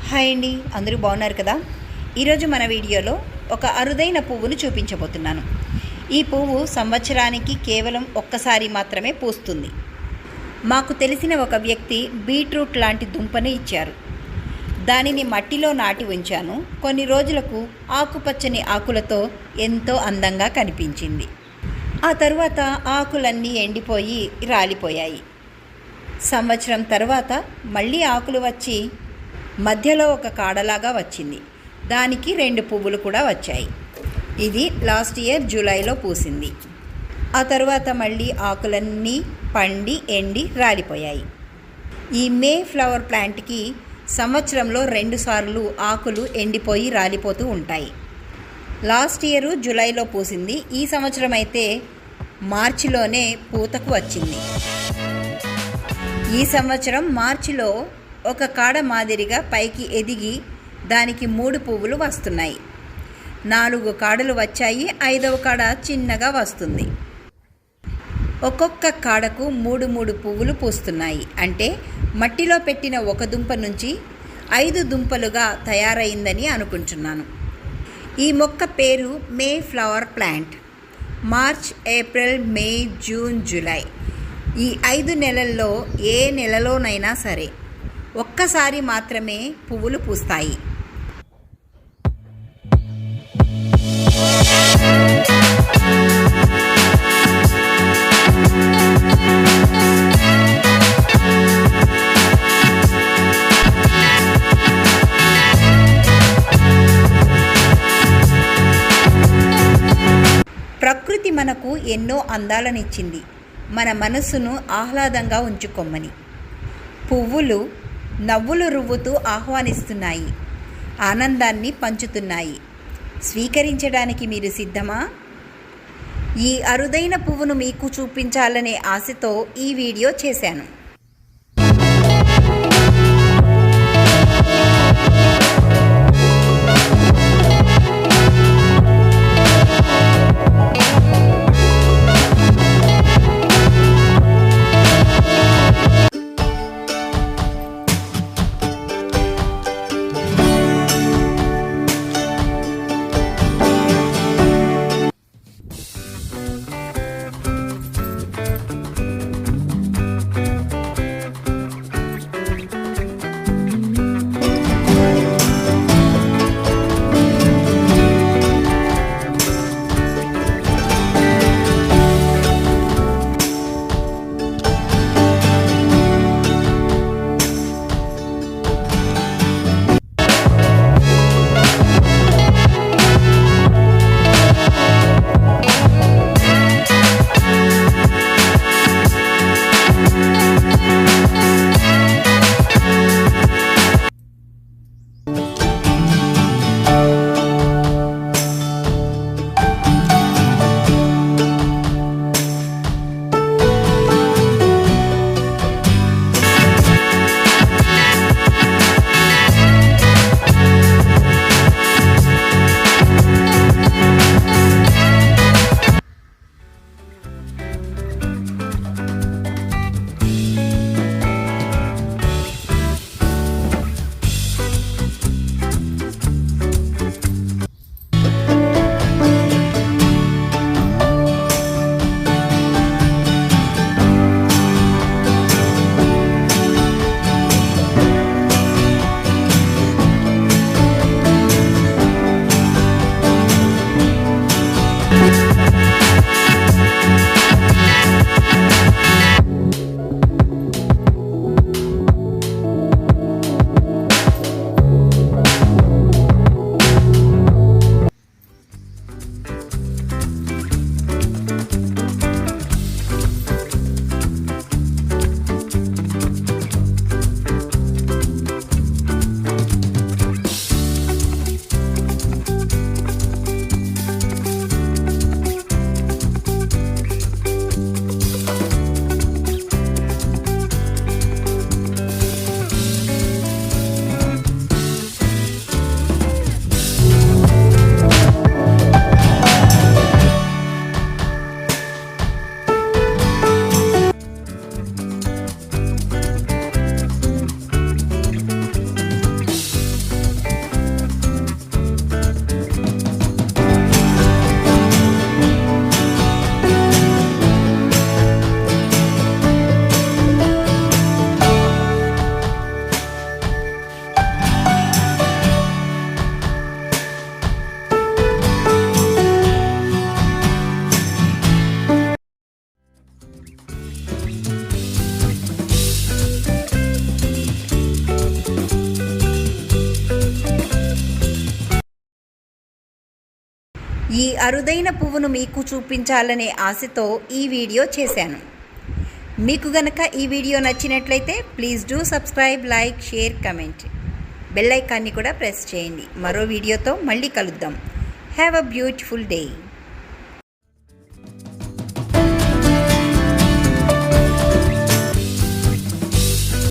Hi అండి, అందరూ బాగున్నారు కదా. ఈరోజు మన వీడియోలో ఒక అరుదైన పువ్వును చూపించబోతున్నాను. ఈ పువ్వు సంవత్సరానికి కేవలం ఒక్కసారి మాత్రమే పూస్తుంది. మాకు తెలిసిన ఒక వ్యక్తి బీట్రూట్ లాంటి దుంపను ఇచ్చారు. దానిని మట్టిలో నాటి ఉంచాను. కొన్ని రోజులకు ఆకుపచ్చని ఆకులతో ఎంతో అందంగా కనిపించింది. ఆ తరువాత ఆకులన్నీ ఎండిపోయి రాలిపోయాయి. సంవత్సరం తర్వాత మళ్ళీ ఆకులు వచ్చి మధ్యలో ఒక కాడలాగా వచ్చింది. దానికి 2 పువ్వులు కూడా వచ్చాయి. ఇది లాస్ట్ ఇయర్ జూలైలో పూసింది. ఆ తర్వాత మళ్ళీ ఆకులన్నీ పండి ఎండి రాలిపోయాయి. ఈ మే ఫ్లవర్ ప్లాంట్కి సంవత్సరంలో 2 సార్లు ఆకులు ఎండిపోయి రాలిపోతూ ఉంటాయి. లాస్ట్ ఇయర్ జూలైలో పూసింది. ఈ సంవత్సరం అయితే మార్చిలోనే పూతకు వచ్చింది. ఈ సంవత్సరం మార్చిలో ఒక కాడ మాదిరిగా పైకి ఎదిగి దానికి 3 పువ్వులు వస్తున్నాయి. 4 కాడలు వచ్చాయి. 5వ కాడ చిన్నగా వస్తుంది. ఒక్కొక్క కాడకు 3 పువ్వులు పూస్తున్నాయి. అంటే మట్టిలో పెట్టిన ఒక దుంప నుంచి 5 దుంపలుగా తయారైందని అనుకుంటున్నాను. ఈ మొక్క పేరు మే ఫ్లవర్ ప్లాంట్. మార్చ్, ఏప్రిల్, మే, జూన్, జూలై ఈ 5 నెలల్లో ఏ నెలలోనైనా సరే ఒక్కసారి మాత్రమే పువ్వులు పూస్తాయి. ప్రకృతి మనకు ఎన్నో అందాలనిచ్చింది. మన మనసును ఆహ్లాదంగా ఉంచుకోమని. పువ్వులు నవ్వులు రువ్వుతూ ఆహ్వానిస్తున్నాయి. ఆనందాన్ని పంచుతున్నాయి. స్వీకరించడానికి మీరు సిద్ధమా? ఈ అరుదైన పువ్వును మీకు చూపించాలనే ఆశతో ఈ వీడియో చేశాను. ఈ అరుదైన పువ్వును మీకు చూపించాలనే ఆశతో ఈ వీడియో చేశాను. మీకు గనక ఈ వీడియో నచ్చినట్లయితే please do subscribe, like, share, comment. Bell ఐకాన్ని కూడా ప్రెస్ చేయండి. మరో వీడియోతో మళ్ళీ కలుద్దాం. Have a beautiful day.